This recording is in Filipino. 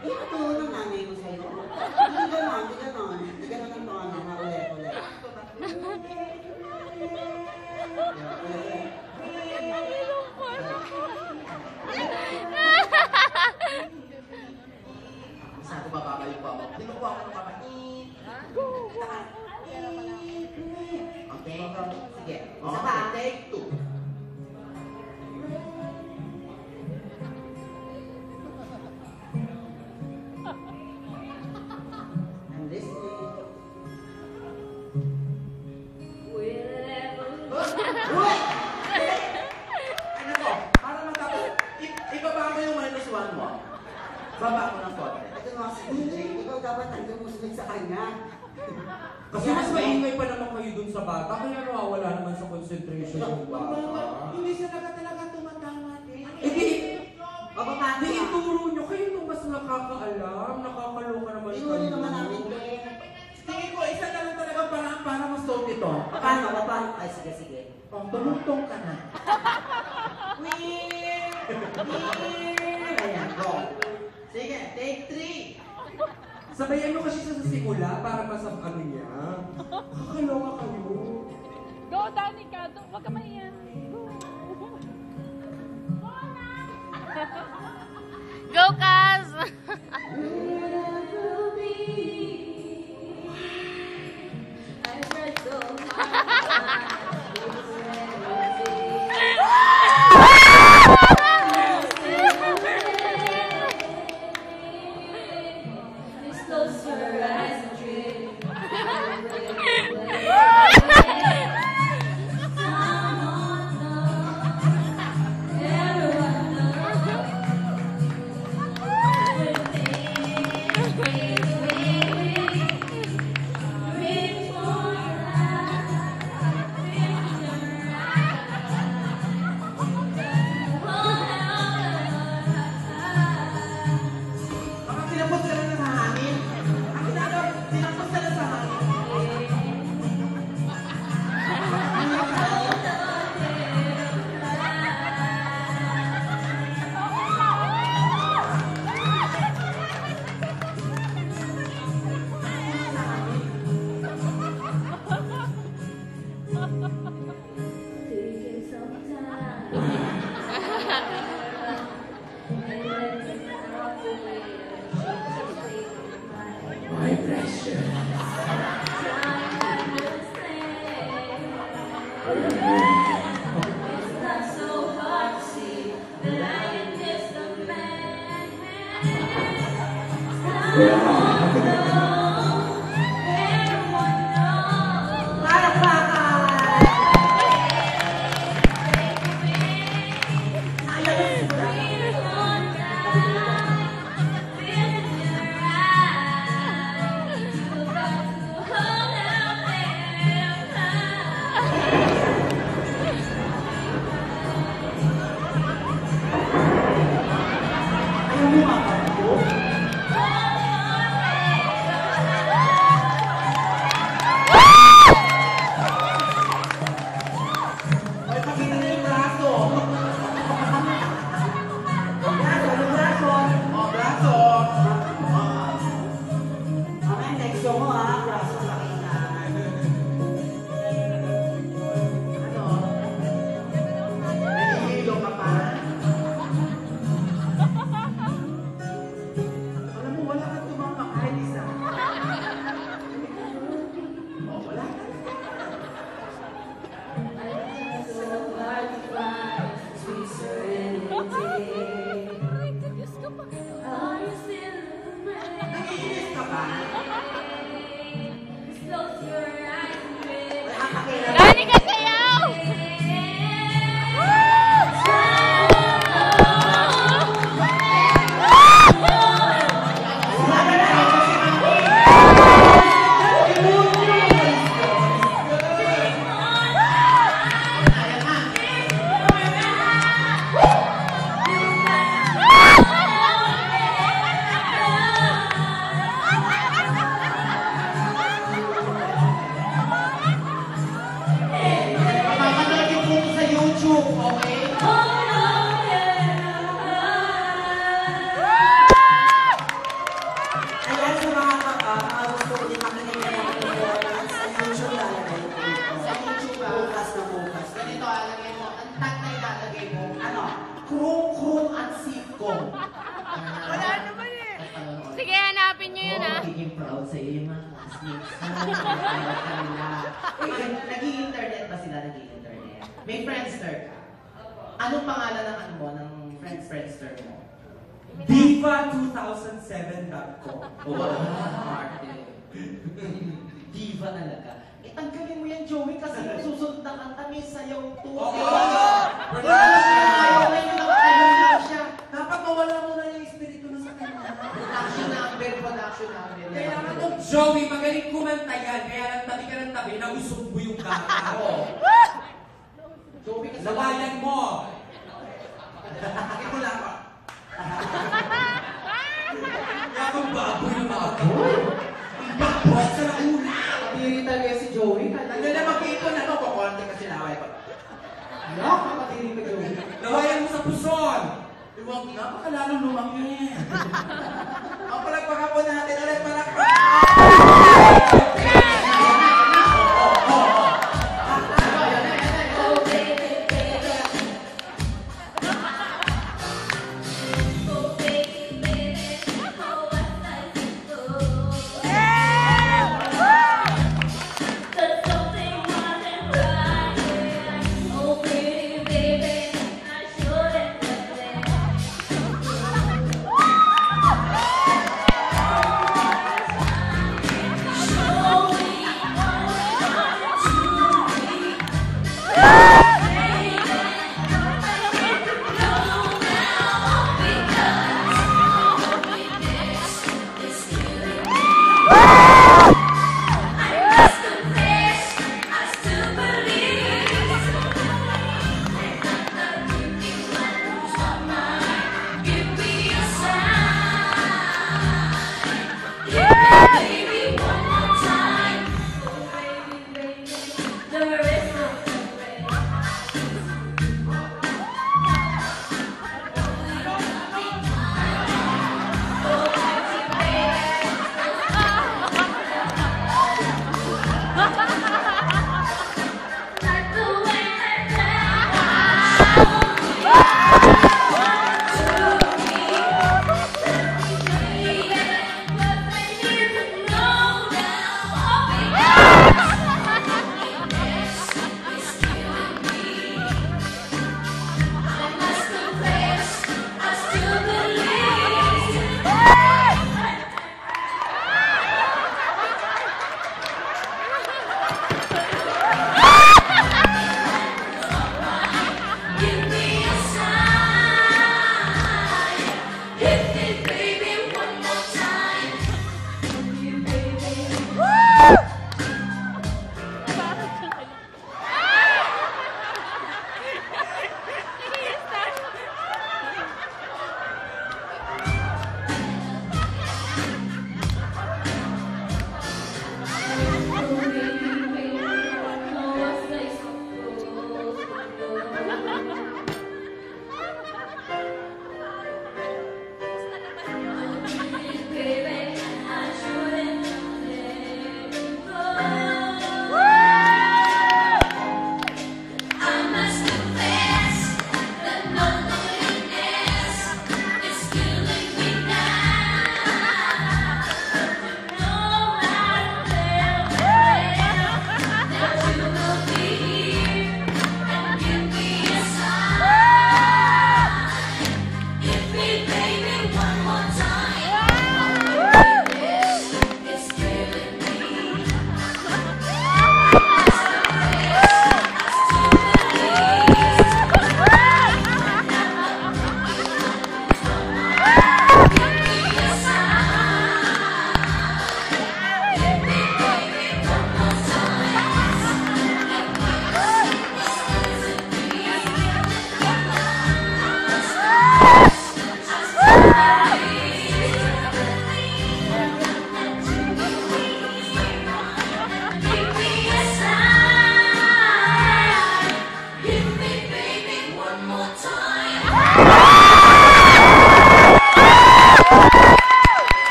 Ito ng nanay mo sa'yo. Hindi ganon, hindi ganon. Hindi ganon ang tono. Ulit. Sabi ko bababa yung baba. Tinukuha ko ng baba. Okay? Sige. Isa pa. Take 2. I'm listening. Uy! Ano to? Para matapos. Ibaba mo yung -1 mo. Baba mo ng konti. Ito nga si DJ, ikaw dapat ang lumusunod sa kanya. Kasi mas maingay pa naman kayo dun sa bata, kaya nawawala naman sa concentration yung bata. Hindi siya talaga tumatama din. Eh di, Mababati di ituro nyo kayo nung mas nakakaalam, nakakaloka naman kayo. Tinuro naman namin. Tingin ko, isa na lang talaga parang para ma-stop ito. Paano? Ay, sige. Tumutong ka na. Ayan, go. Sige, take 3. Sabayan nyo kasi siya sa simula para masam niya. Kakaloka kayo. Go, Danica! Huwag ka maiyan. Go, Kaz! Baka tinapos ka na sa hangin. Ang ginagawa, tinapos ka na sa hangin. My precious. krong-krong at sitcom. Wala naman eh. Sige, hanapin nyo yun, ah. Magiging proud sa'yo yung mga classmates mo. Nag-i-internet ba sila? Nag-i-internet? May Friendster ka. Anong pangalan ng ano mo, ng Friendster mo? Diva2007.com. Diva talaga. Eh, tanggalin mo yan, Joey, kasi yung susunod na kanta may sayaw to. Oo! Ayaw na yun, nakatayo lang siya. Dapat mawala mo na yung espiritu na sa kanya. Production number. Kailangan mo, Joey, magaling kumanta yan. Kaya lang tabi ka ng tabi, nausog mo yung kaka. Joey, kasi Lawayan mo! Ito lang ako. Kaya kang baboy na mga kaboy. Baboy sa nauna! Kapiri talaga si Joey. Tanggal na mag-iipon, ano, kukonti kasi laway pa. Ano? Kapatiri ka, Joey. Lawayan mo sa puson! Huwag na, baka lalong lumaki. Ang palagpakan po natin ulit, palakpak!